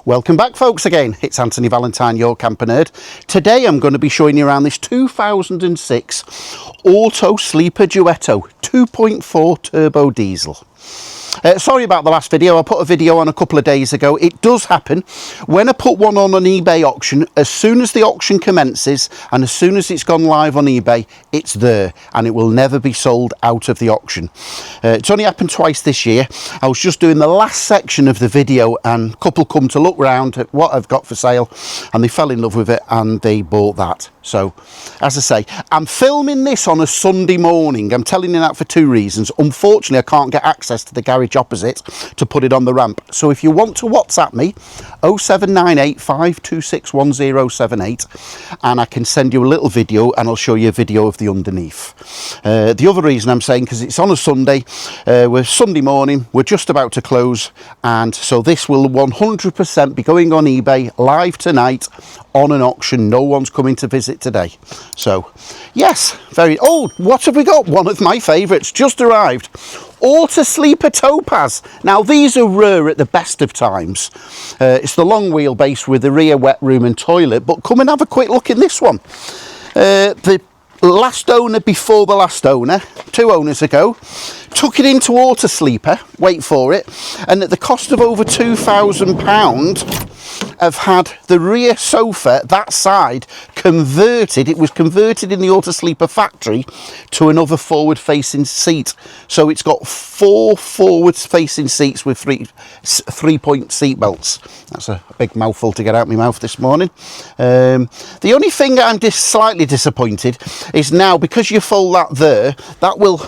Welcome back folks again, it's Anthony Valentine, your camper nerd. Today I'm going to be showing you around this 2006 Autosleeper Duetto 2.4 turbo diesel. Sorry about the last video, I put a video on a couple of days ago. It does happen when I put one on an eBay auction. As soon as the auction commences and as soon as it's gone live on eBay, it's there and it will never be sold out of the auction. It's only happened twice this year. I was just doing the last section of the video and a couple come to look round at what I've got for sale and they fell in love with it and they bought that. So as I say, I'm filming this on a Sunday morning. I'm telling you that for two reasons. Unfortunately, I can't get access to the garage opposite to put it on the ramp. So if you want to WhatsApp me, 0798 526 1078, and I can send you a little video and I'll show you a video of the underneath. The other reason I'm saying, because it's on a Sunday, we're Sunday morning, we're just about to close, and so this will 100% be going on eBay live tonight on an auction. No one's coming to visit today. So yes, what have we got? One of my favorites just arrived, Autosleeper Topaz. Now these are rare at the best of times. It's the long wheelbase with the rear wet room and toilet, but come and have a quick look in this one. The last owner before the last owner, 2 owners ago, took it into Autosleeper, wait for it, and at the cost of over £2,000 have had the rear sofa, that side, converted. It was converted in the Autosleeper factory to another forward facing seat. So it's got 4 forward facing seats with 3-point seat belts. That's a big mouthful to get out my mouth this morning. The only thing I'm slightly disappointed is now, because you fold that there, that will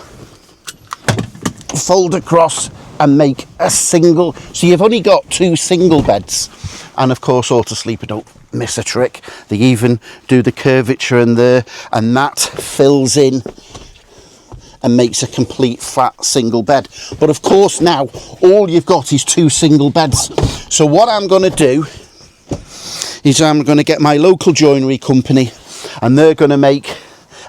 fold across and make a single, so you've only got 2 single beds. And of course Autosleeper don't miss a trick. They even do the curvature in there, and that fills in and makes a complete flat single bed. But of course now all you've got is 2 single beds. So what I'm going to do is I'm going to get my local joinery company and they're going to make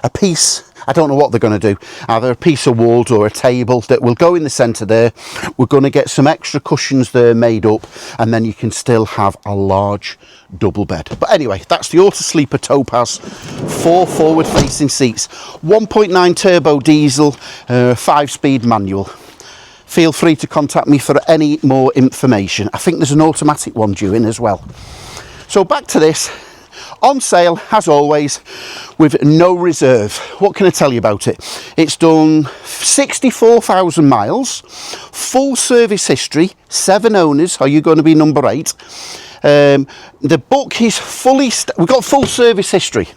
a piece. I don't know what they're going to do, either a piece of wood or a table that will go in the centre there. We're going to get some extra cushions there made up, and then you can still have a large double bed. But anyway, that's the Autosleeper Topaz, 4 forward facing seats, 1.9 turbo diesel, 5-speed manual. Feel free to contact me for any more information. I think there's an automatic one due in as well. So back to this. On sale, as always, with no reserve. What can I tell you about it? It's done 64,000 miles, full service history, 7 owners. Are you going to be number 8? The book is fully, we've got full service history.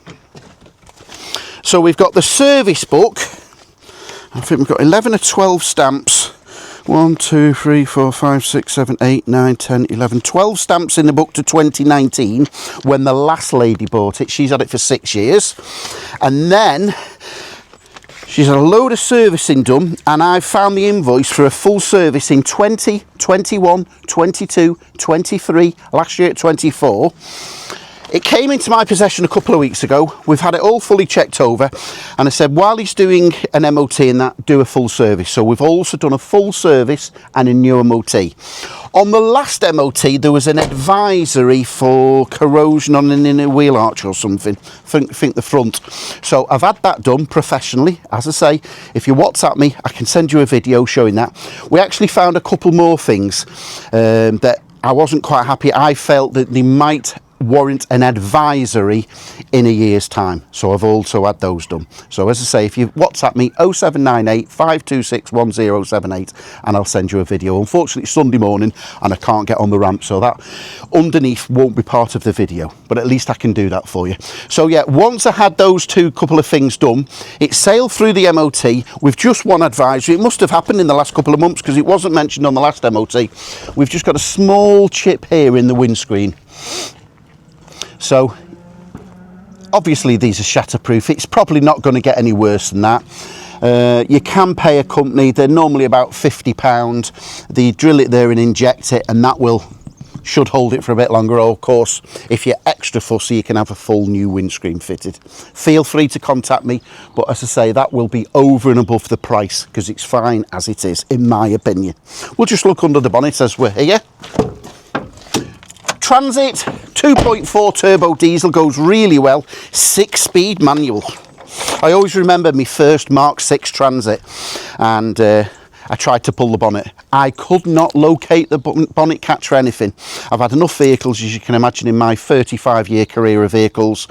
So we've got the service book. I think we've got 11 or 12 stamps. 1, 2, 3, 4, 5, 6, 7, 8, 9, 10, 11, 12 stamps in the book to 2019 when the last lady bought it. She's had it for 6 years. And then she's had a load of servicing done, and I found the invoice for a full service in 20, 21, 22, 23, last year at 24. It came into my possession a couple of weeks ago. We've had it all fully checked over, and I said while he's doing an MOT and that, do a full service. So we've also done a full service and a new MOT. On the last MOT there was an advisory for corrosion on an inner wheel arch or something, think the front. So I've had that done professionally. As I say, if you WhatsApp me I can send you a video showing that. We actually found a couple more things that I wasn't quite happy. I felt that they might warrant an advisory in a year's time, so I've also had those done. So as I say, if you WhatsApp me 0798 526 1078 and I'll send you a video. Unfortunately it's Sunday morning and I can't get on the ramp, so that underneath won't be part of the video, but at least I can do that for you. So yeah, once I had those couple of things done, it sailed through the MOT with just one advisory. It must have happened in the last couple of months because it wasn't mentioned on the last MOT. We've just got a small chip here in the windscreen. So obviously these are shatterproof. It's probably not going to get any worse than that. You can pay a company. They're normally about £50. They drill it there and inject it, and that should hold it for a bit longer. Or of course, if you're extra fussy, you can have a full new windscreen fitted. Feel free to contact me, but as I say, that will be over and above the price because it's fine as it is, in my opinion. We'll just look under the bonnet as we're here. Transit 2.4 turbo diesel goes really well. 6-speed manual. I always remember my first Mark 6 Transit, and I tried to pull the bonnet. I could not locate the bonnet catch or anything. I've had enough vehicles, as you can imagine, in my 35-year career of vehicles,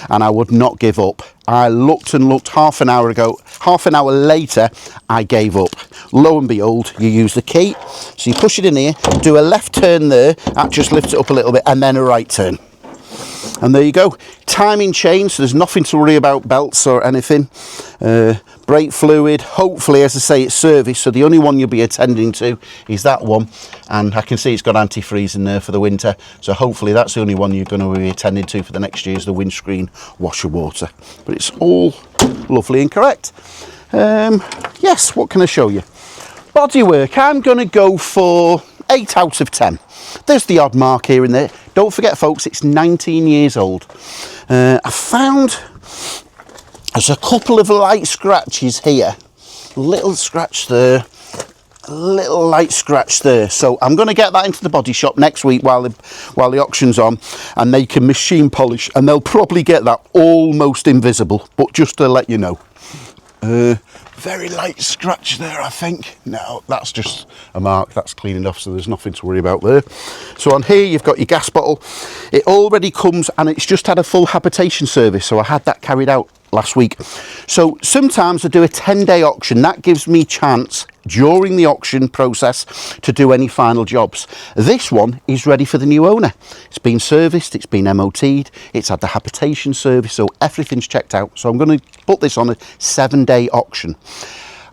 and I would not give up. I looked and looked half an hour ago. Half an hour later, I gave up. Lo and behold, you use the key. So you push it in here, do a left turn there, that just lifts it up a little bit, and then a right turn. And there you go. Timing chain, so there's nothing to worry about belts or anything. Brake fluid, hopefully, as I say, it's serviced, so the only one you'll be attending to is that one. And I can see it's got antifreeze in there for the winter, so hopefully that's the only one you're going to be attending to for the next year, is the windscreen washer water. But it's all lovely and correct. Yes, what can I show you? Bodywork, I'm going to go for 8 out of 10. There's the odd mark here and there. Don't forget, folks, it's 19 years old. I found there's a couple of light scratches here. A little scratch there, a little light scratch there. So I'm going to get that into the body shop next week while the auction's on, and they can machine polish, and they'll probably get that almost invisible, but just to let you know. Very light scratch there, I think. No, that's just a mark. That's cleaning off, so there's nothing to worry about there. So on here, you've got your gas bottle. It already comes, and it's just had a full habitation service, so I had that carried out last week. So sometimes I do a 10-day auction. That gives me chance during the auction process to do any final jobs. This one is ready for the new owner. It's been serviced, it's been MOT'd, it's had the habitation service, so everything's checked out. So I'm going to put this on a 7-day auction.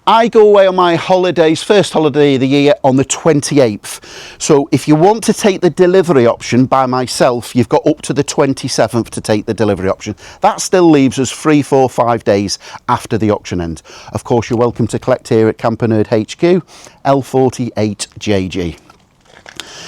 I go away on my holidays, first holiday of the year, on the 28th. So if you want to take the delivery option by myself, you've got up to the 27th to take the delivery option. That still leaves us 3, 4, 5 days after the auction end. Of course, you're welcome to collect here at Camper Nerd HQ, L48JG.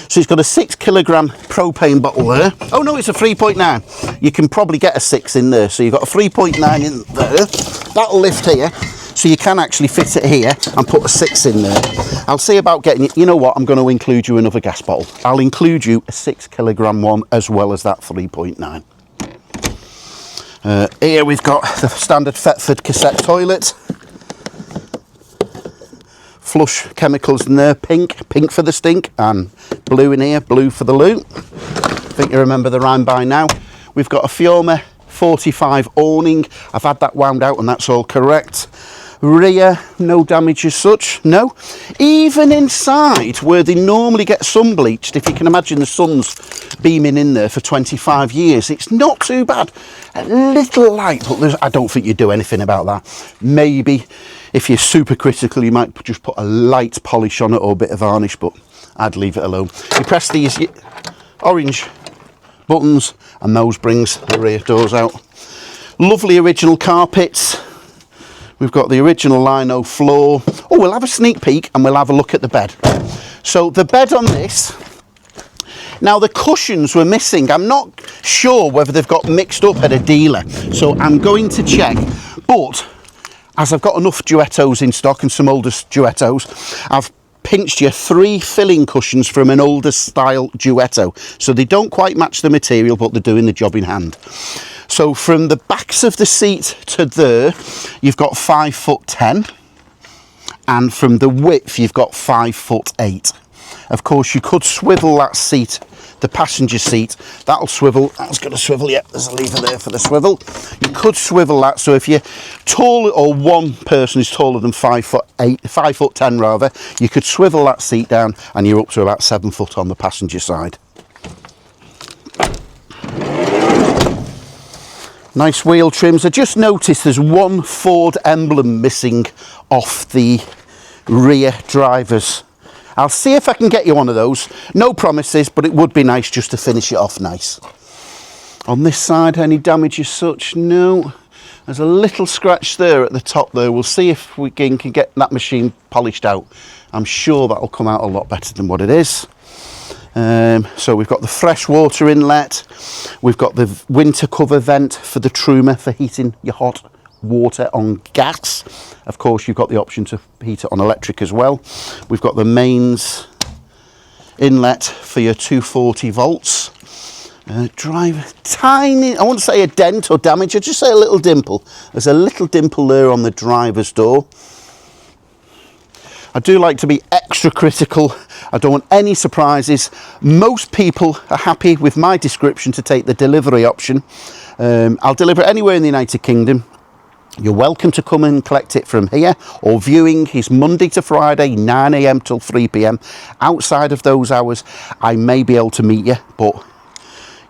So it's got a 6 kilogram propane bottle there. Oh no, it's a 3.9. You can probably get a 6 in there. So you've got a 3.9 in there. That'll lift here. So you can actually fit it here and put a 6 in there. I'll see about getting it. You know what? I'm going to include you another gas bottle. I'll include you a 6 kilogram one as well as that 3.9. Here we've got the standard Thetford cassette toilet. Flush chemicals in there. Pink for the stink, and blue in here, blue for the loo. I think you remember the rhyme by now. We've got a Fiorma 45 awning. I've had that wound out and that's all correct. Rear, no damage as such, no. Even inside, where they normally get sun bleached, if you can imagine the sun's beaming in there for 25 years, it's not too bad. A little light, but I don't think you do anything about that. Maybe if you're super critical, you might just put a light polish on it or a bit of varnish, but I'd leave it alone. You press these orange buttons and those brings the rear doors out. Lovely original carpets. We've got the original lino floor. Oh, we'll have a sneak peek and we'll have a look at the bed. So the bed on this, now the cushions were missing. I'm not sure whether they've got mixed up at a dealer, so I'm going to check. But as I've got enough Duettos in stock and some older Duettos, I've pinched you 3 filling cushions from an older style Duetto. So they don't quite match the material, but they're doing the job in hand. So from the backs of the seat to there, you've got 5'10", and from the width, you've got 5'8". Of course, you could swivel that seat, the passenger seat. That'll swivel. That's going to swivel. Yeah, there's a lever there for the swivel. You could swivel that. So if you're tall, or one person is taller than 5'8", 5'10" rather, you could swivel that seat down, and you're up to about 7 foot on the passenger side. Nice wheel trims. I just noticed there's one Ford emblem missing off the rear drivers. I'll see if I can get you one of those. No promises, but it would be nice just to finish it off nice. On this side, any damage as such? No. There's a little scratch there at the top there. We'll see if we can get that machine polished out. I'm sure that'll come out a lot better than what it is. So we've got the fresh water inlet, we've got the winter cover vent for the Truma for heating your hot water on gas. Of course, you've got the option to heat it on electric as well. We've got the mains inlet for your 240 volts. Drive tiny, I wouldn't say a dent or damage, I'd just say a little dimple. There's a little dimple there on the driver's door. I do like to be extra critical. I don't want any surprises. Most people are happy with my description to take the delivery option. I'll deliver it anywhere in the United Kingdom. You're welcome to come and collect it from here, or viewing is Monday to Friday, 9 AM till 3 PM. Outside of those hours, I may be able to meet you, but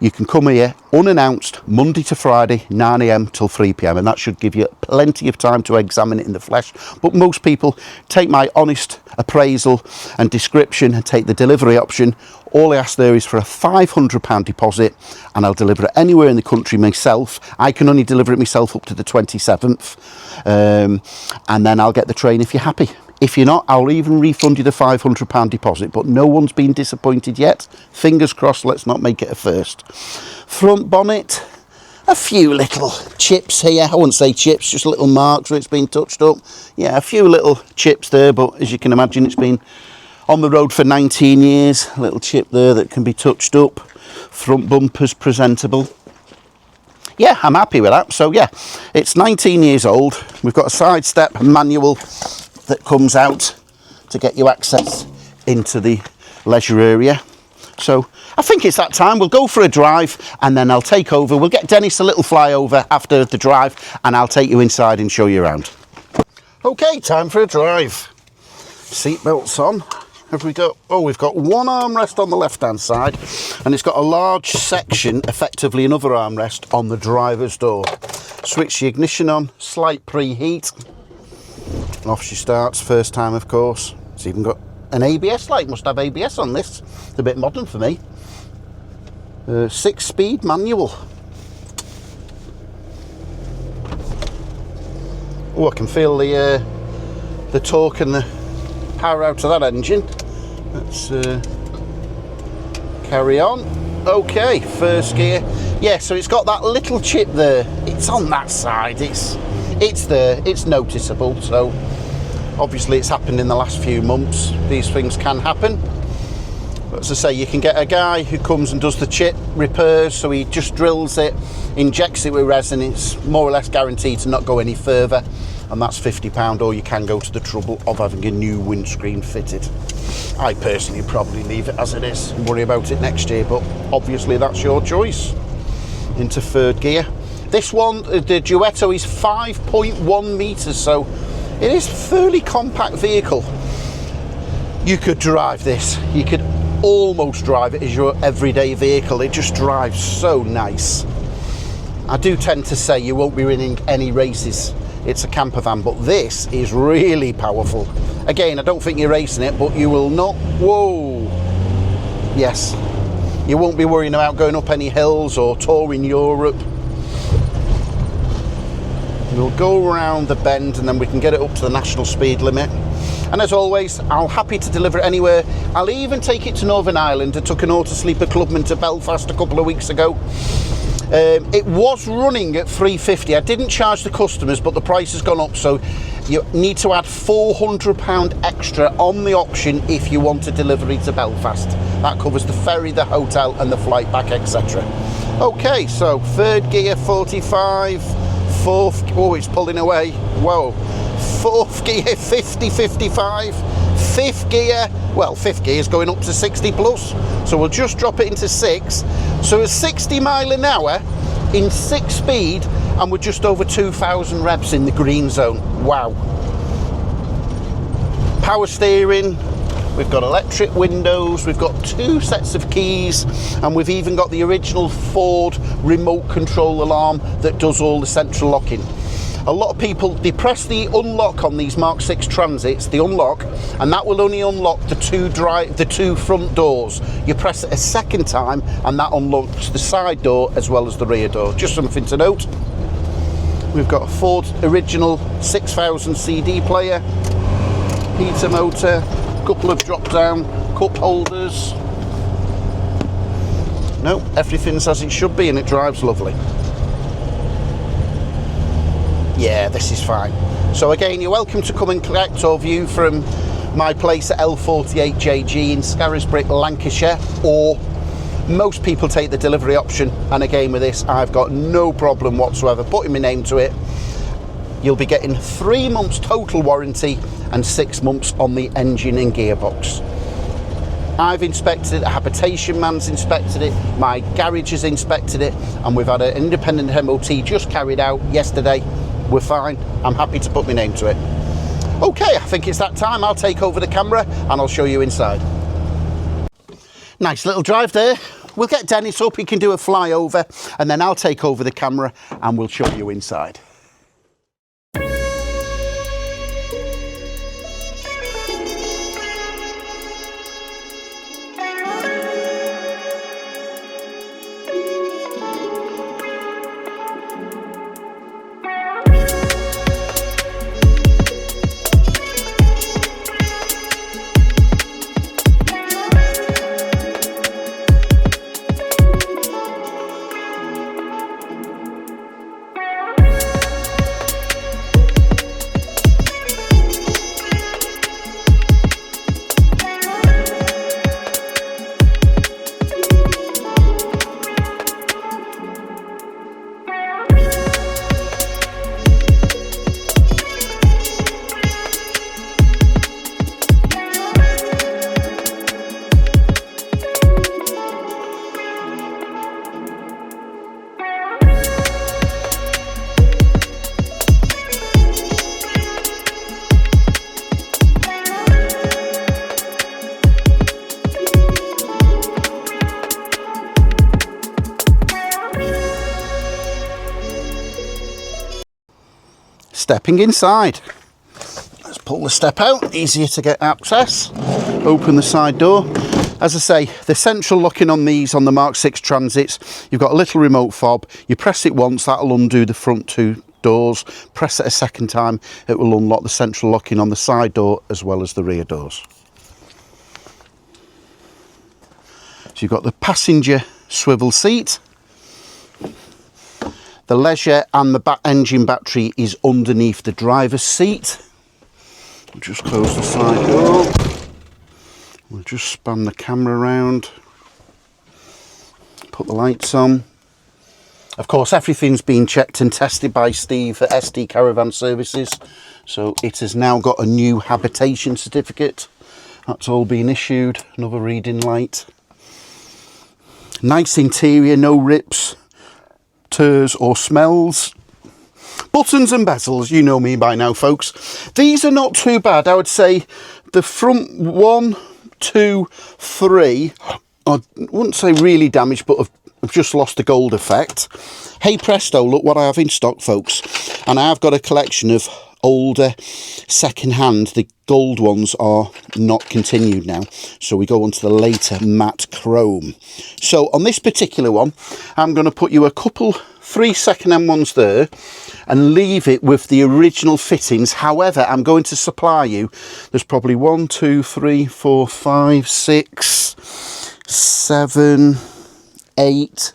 you can come here unannounced, Monday to Friday, 9 AM till 3 PM, and that should give you plenty of time to examine it in the flesh. But most people take my honest appraisal and description and take the delivery option. All I ask there is for a £500 deposit, and I'll deliver it anywhere in the country myself. I can only deliver it myself up to the 27th, and then I'll get the train if you're happy. If you're not, I'll even refund you the £500 deposit, but no one's been disappointed yet. Fingers crossed, let's not make it a first. Front bonnet, a few little chips here. I wouldn't say chips, just little marks where it's been touched up. Yeah, a few little chips there, but as you can imagine, it's been on the road for 19 years. A little chip there that can be touched up. Front bumper's presentable. Yeah, I'm happy with that. So yeah, it's 19 years old. We've got a side step manual that comes out to get you access into the leisure area. So I think it's that time. We'll go for a drive and then I'll take over. We'll get Dennis a little flyover after the drive and I'll take you inside and show you around. Okay, time for a drive. Seatbelts on. Have we got, oh, we've got one armrest on the left hand side, and it's got a large section, effectively another armrest on the driver's door. Switch the ignition on, slight preheat. Off she starts, first time of course. It's even got an ABS light, must have ABS on this. It's a bit modern for me. 6-speed manual. Oh, I can feel the torque and the power out of that engine. Let's carry on. Okay, first gear. Yeah, so it's got that little chip there. It's on that side. It's there. It's noticeable. So obviously it's happened in the last few months. These things can happen. But as I say, you can get a guy who comes and does the chip repairs, so he just drills it, injects it with resin. It's more or less guaranteed to not go any further, and that's £50, or you can go to the trouble of having a new windscreen fitted. I personally probably leave it as it is and worry about it next year, but obviously that's your choice. Into third gear. This one, the Duetto, is 5.1 metres, so it is a fairly compact vehicle. You could drive this. You could almost drive it as your everyday vehicle. It just drives so nice. I do tend to say you won't be winning any races. It's a camper van, but this is really powerful. Again, I don't think you're racing it, but you will not. Whoa. Yes. You won't be worrying about going up any hills or touring Europe. We'll go around the bend and then we can get it up to the national speed limit. And as always, I'm happy to deliver it anywhere. I'll even take it to Northern Ireland. I took an Autosleeper clubman to Belfast a couple of weeks ago. It was running at £350. I didn't charge the customers, but the price has gone up, so you need to add £400 extra on the option if you want a delivery to Belfast. That covers the ferry, the hotel and the flight back, etc. Okay, so third gear 45, fourth, oh, it's pulling away, whoa. Fourth gear 50, 55, fifth gear, well, fifth gear is going up to 60 plus, so we'll just drop it into 6. So at 60 mile an hour in 6 speed, and we're just over 2,000 revs in the green zone. Wow. Power steering, we've got electric windows, we've got 2 sets of keys, and we've even got the original Ford remote control alarm that does all the central locking. A lot of people, they press the unlock on these Mark 6 Transits, the unlock, and that will only unlock the two front doors. You press it a second time and that unlocks the side door as well as the rear door. Just something to note. We've got a Ford original 6000 CD player, heater motor, couple of drop down cup holders. No, everything's as it should be and it drives lovely. Yeah, this is fine. So again, you're welcome to come and collect or view from my place at L48JG in Scarisbrick, Lancashire, or most people take the delivery option. And again, with this, I've got no problem whatsoever putting my name to it. You'll be getting 3 months total warranty and 6 months on the engine and gearbox. I've inspected it, a habitation man's inspected it, my garage has inspected it, and we've had an independent MOT just carried out yesterday. We're fine. I'm happy to put my name to it. Okay, I think it's that time. I'll take over the camera and I'll show you inside. Nice little drive there. We'll get Dennis up, he can do a flyover, and then I'll take over the camera and we'll show you inside. Stepping inside. Let's pull the step out, easier to get access. Open the side door. As I say, the central locking on these, on the Mark 6 Transits, you've got a little remote fob. You press it once, that'll undo the front 2 doors. Press it a second time, it will unlock the central locking on the side door as well as the rear doors. So you've got the passenger swivel seat. The leisure and the engine battery is underneath the driver's seat. We'll just close the side door. We'll just span the camera around. Put the lights on. Of course, everything's been checked and tested by Steve at SD Caravan Services. So it has now got a new habitation certificate. That's all been issued. Another reading light. Nice interior, no rips, tears or smells. Buttons and bezels, you know me by now, folks. These are not too bad. I would say the front 1, 2, 3, I wouldn't say really damaged, but I've just lost the gold effect. Hey presto, look what I have in stock, folks. And I have got a collection of older second hand. The gold ones are not continued now, so we go on to the later matte chrome. So on this particular one, I'm going to put you a couple 3 second hand ones there and leave it with the original fittings. However, I'm going to supply you, there's probably 1, 2, 3, 4, 5, 6, 7, 8,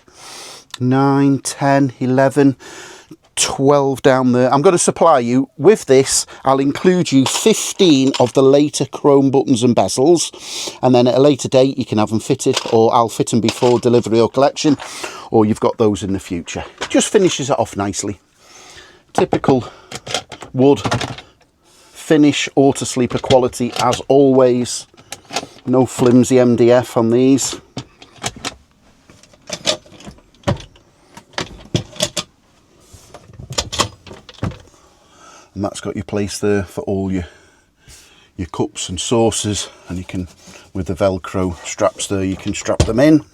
9, 10, 11, 12 down there. I'm going to supply you with this. I'll include you 15 of the later chrome buttons and bezels, and then at a later date you can have them fitted, or I'll fit them before delivery or collection, or you've got those in the future. Just finishes it off nicely. Typical wood finish, Autosleeper quality as always. No flimsy MDF on these. And that's got your place there for all your cups and saucers, and you can, with the Velcro straps there, you can strap them in.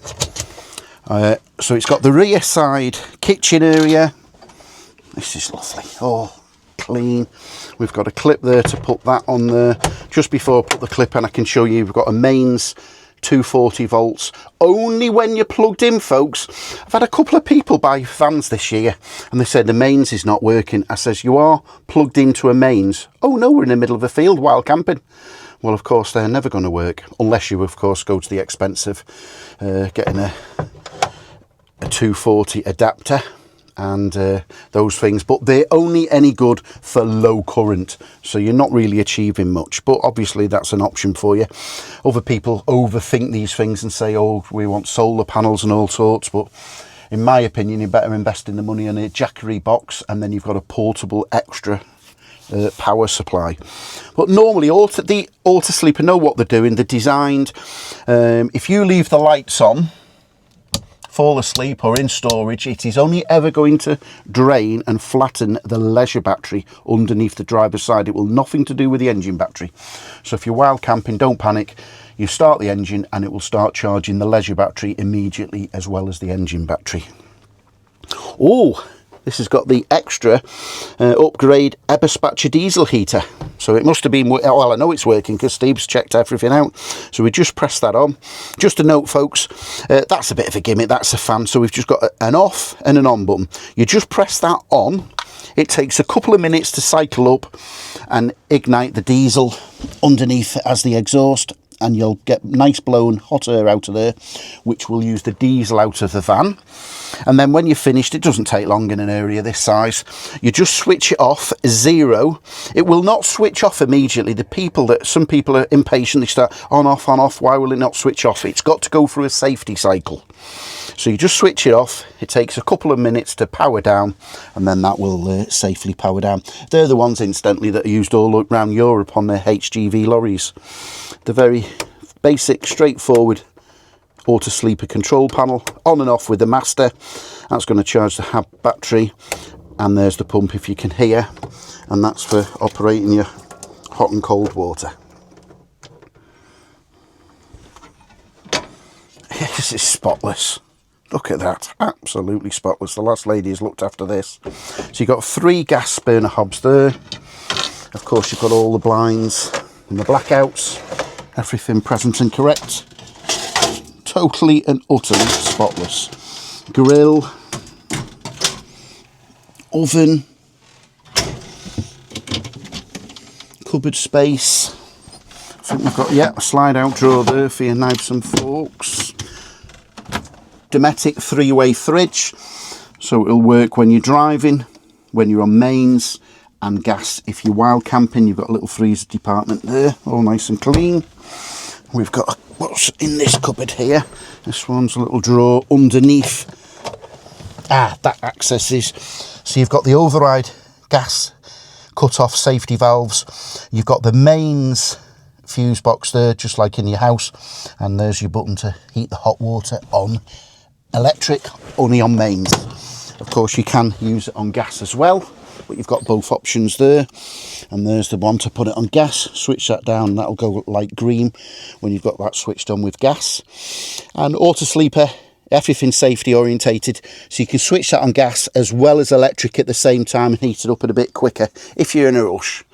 So it's got the rear side kitchen area. This is lovely, oh, clean. We've got a clip there to put that on there. Just before I put the clip in, I can show you, we've got a mains 240 volts, only when you're plugged in, folks. I've had a couple of people buy vans this year and they said the mains is not working. I says, you are plugged into a mains. Oh no, we're in the middle of a field while camping. Well, of course, they're never going to work unless you, of course, go to the expensive getting a 240 adapter and those things, but they're only any good for low current, so you're not really achieving much. But obviously that's an option for you. Other people overthink these things and say, oh, we want solar panels and all sorts, but in my opinion you're better investing the money on a Jackery box, and then you've got a portable extra power supply. But normally the Autosleeper know what they're doing. They're designed, if you leave the lights on, fall asleep or in storage, it is only ever going to drain and flatten the leisure battery underneath the driver's side. It will nothing to do with the engine battery. So if you're wild camping, don't panic. You start the engine and it will start charging the leisure battery immediately, as well as the engine battery. Oh, this has got the extra upgrade Eberspacher diesel heater. So it must have been, well, I know it's working because Steve's checked everything out. So we just press that on. Just a note, folks, that's a bit of a gimmick. That's a fan. So we've just got an off and an on button. You just press that on. It takes a couple of minutes to cycle up and ignite the diesel underneath as the exhaust, and you'll get nice blown hot air out of there, which will use the diesel out of the van. And then when you're finished, it doesn't take long in an area this size, you just switch it off, 0. It will not switch off immediately. Some people are impatient, they start on, off, why will it not switch off? It's got to go through a safety cycle. So you just switch it off, it takes a couple of minutes to power down, and then that will safely power down. They're the ones, incidentally, that are used all around Europe on their HGV lorries. The very basic, straightforward Autosleeper control panel, on and off with the master. That's going to charge the hab battery, and there's the pump if you can hear, and that's for operating your hot and cold water. This is spotless. Look at that, absolutely spotless. The last lady has looked after this. So you've got 3 gas burner hobs there. Of course, you've got all the blinds and the blackouts, everything present and correct. Totally and utterly spotless. Grill, oven, cupboard space. I think we've got, yeah, a slide out drawer there for your knives and forks. Dometic 3-way fridge, so it'll work when you're driving, when you're on mains, and gas if you're wild camping. You've got a little freezer department there, all nice and clean. We've got what's in this cupboard here. This one's a little drawer underneath. That accesses. So you've got the override gas cut-off safety valves. You've got the mains fuse box there, just like in your house. And there's your button to heat the hot water on electric, only on mains. Of course, you can use it on gas as well, but you've got both options there. And there's the one to put it on gas. Switch that down, that'll go light green when you've got that switched on with gas. And Autosleeper, everything safety orientated, so you can switch that on gas as well as electric at the same time and heat it up a bit quicker if you're in a rush.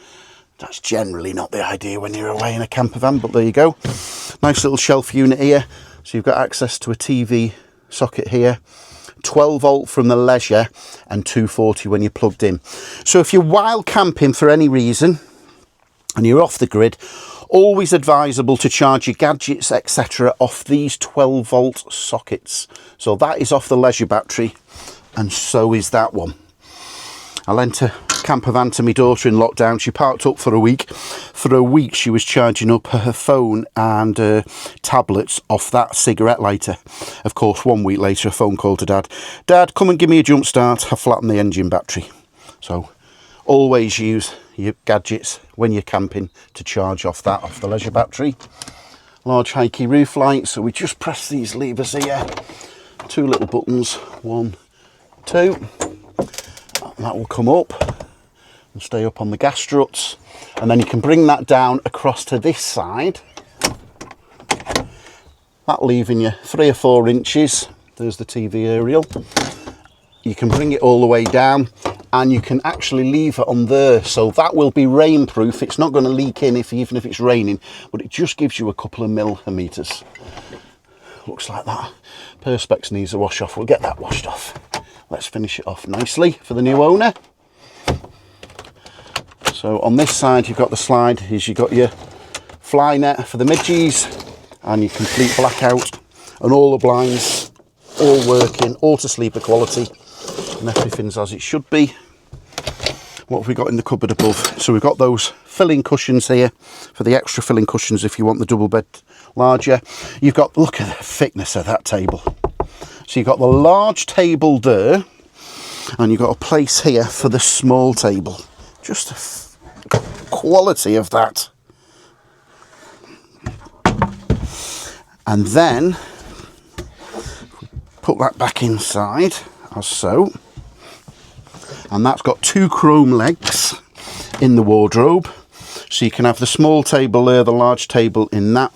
That's generally not the idea when you're away in a camper van, but there you go. Nice little shelf unit here. So you've got access to a TV socket here, 12 volt from the leisure and 240 when you're plugged in. So if you're wild camping for any reason and you're off the grid, always advisable to charge your gadgets etc off these 12 volt sockets. So that is off the leisure battery, and so is that one. I lent a camper van to my daughter in lockdown. She parked up for a week. For a week she was charging up her phone and tablets off that cigarette lighter. Of course, 1 week later a phone call to Dad. Dad, come and give me a jump start. I flattened the engine battery. So always use your gadgets when you're camping to charge off the leisure battery. Large high key roof light, so we just press these levers here. 2 little buttons, 1, 2. That will come up and stay up on the gas struts, and then you can bring that down across to this side, that leaving you 3 or 4 inches. There's the TV aerial. You can bring it all the way down, and you can actually leave it on there, so that will be rainproof. It's not going to leak in even if it's raining, but it just gives you a couple of millimeters. Looks like that. Perspex needs a wash off. We'll get that washed off. Let's finish it off nicely for the new owner. So on this side you've got the slide, you've got your fly net for the midges and your complete blackout, and all the blinds all working, Autosleeper quality. and everything's as it should be. What have we got in the cupboard above? So we've got those filling cushions here for the extra filling cushions if you want the double bed larger. You've got, look at the thickness of that table. So you've got the large table there, and you've got a place here for the small table. Just the quality of that. And then put that back inside as so. And that's got two chrome legs in the wardrobe, so you can have the small table there, the large table in that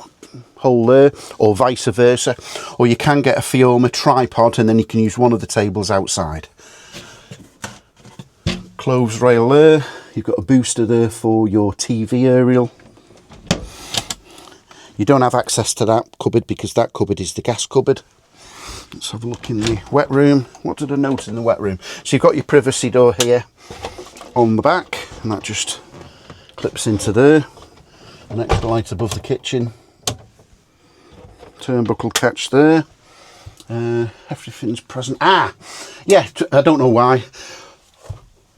hole there, or vice versa, or you can get a Fioma tripod and then you can use one of the tables outside. Clothes rail there, you've got a booster there for your TV aerial. You don't have access to that cupboard because that cupboard is the gas cupboard. Let's have a look in the wet room. What did I note in the wet room? So you've got your privacy door here on the back, and that just clips into there. An extra light above the kitchen. Turnbuckle catch there. Everything's present. Ah, yeah, I don't know why.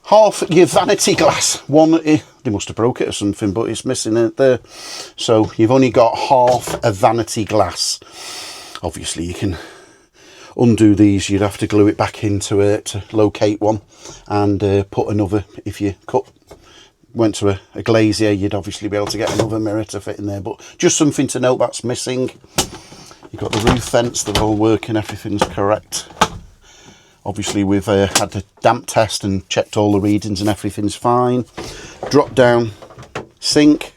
Half your vanity glass. One, they must have broke it or something, but it's missing it there. So you've only got half a vanity glass. Obviously you can undo these, you'd have to glue it back into it to locate one, and put another. If you went to a glazier, you'd obviously be able to get another mirror to fit in there, but just something to note that's missing. You've got the roof vents, they're all working, everything's correct. Obviously we've had the damp test and checked all the readings and everything's fine. Drop down sink.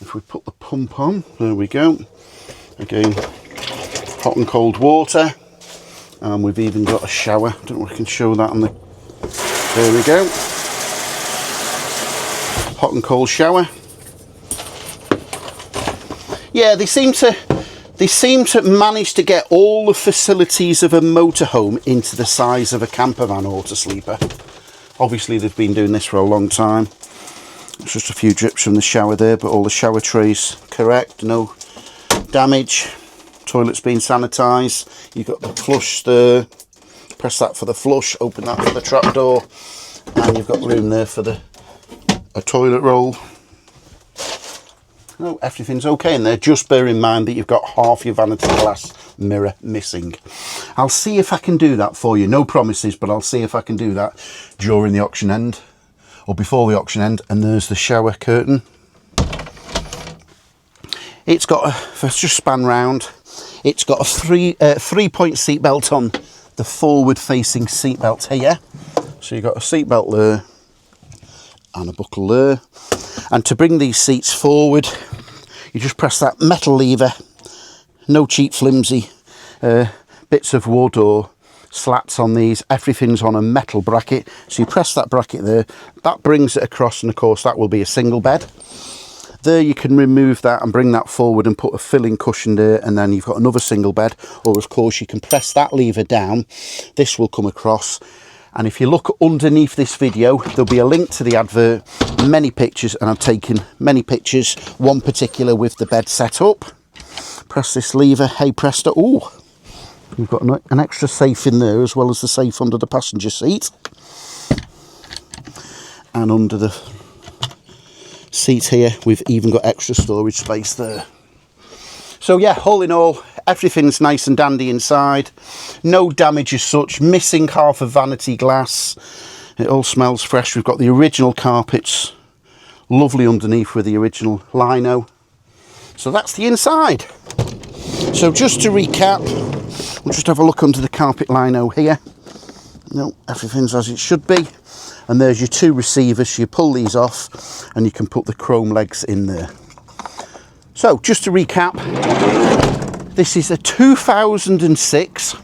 If we put the pump on, there we go. Again, hot and cold water. And we've even got a shower. I don't know if I can show that on the... There we go. Hot and cold shower. Yeah, they seem to manage to get all the facilities of a motorhome into the size of a camper van Autosleeper. Obviously they've been doing this for a long time. It's just a few drips from the shower there, but all the shower trays correct, no damage. Toilet's been sanitised. You've got the flush there. Press that for the flush, open that for the trapdoor, and you've got room there for a toilet roll. No, everything's okay in there. Just bear in mind that you've got half your vanity glass mirror missing. I'll see if I can do that for you. No promises, but I'll see if I can do that during the auction end or before the auction end. And there's the shower curtain. It's got a, let's just span round. It's got a three-point seat belt on the forward-facing seat belt here. So you've got a seat belt there and a buckle there. And to bring these seats forward, you just press that metal lever. No cheap flimsy bits of wood or slats on these. Everything's on a metal bracket. So you press that bracket there. That brings it across, and of course that will be a single bed. There you can remove that and bring that forward and put a filling cushion there, and then you've got another single bed. Or of course you can press that lever down. This will come across. And if you look underneath this video, there'll be a link to the advert, many pictures, and I've taken many pictures, one particular with the bed set up. Press this lever, hey presto. Ooh, you've got an extra safe in there, as well as the safe under the passenger seat. And under the seat here, we've even got extra storage space there. So yeah, all in all, everything's nice and dandy inside. No damage as such, missing half of vanity glass. It all smells fresh. We've got the original carpets, lovely underneath with the original lino. So that's the inside. So just to recap, we'll just have a look under the carpet lino here. No, everything's as it should be. And there's your two receivers. So you pull these off and you can put the chrome legs in there. So just to recap, this is a 2006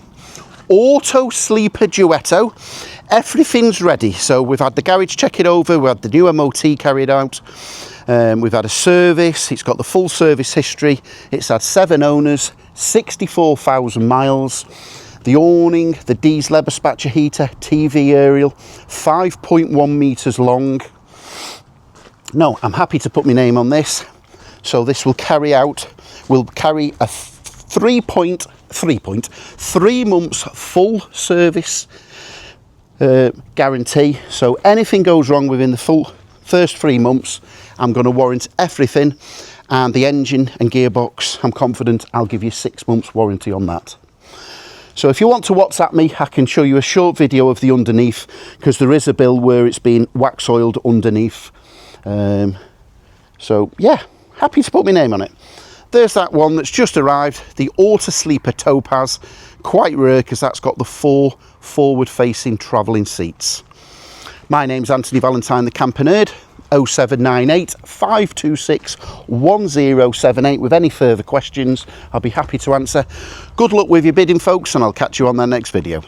Autosleeper Duetto. Everything's ready. So we've had the garage check it over, we've had the new MOT carried out, we've had a service, it's got the full service history, it's had 7 owners, 64,000 miles, the awning, the diesel leather spatcher heater, TV aerial, 5.1 metres long. No, I'm happy to put my name on this. So this will carry a 3 months full service guarantee. So anything goes wrong within the full first 3 months, I'm going to warrant everything, and the engine and gearbox, I'm confident I'll give you 6 months warranty on that. So if you want to WhatsApp me, I can show you a short video of the underneath, because there is a build where it's been wax oiled underneath. So yeah, happy to put my name on it. There's that one that's just arrived, the Autosleeper Topaz. Quite rare because that's got the 4 forward-facing travelling seats. My name's Anthony Valentine, the Camper Nerd. 0798 526 1078 with any further questions. I'll be happy to answer. Good luck with your bidding, folks, and I'll catch you on the next video.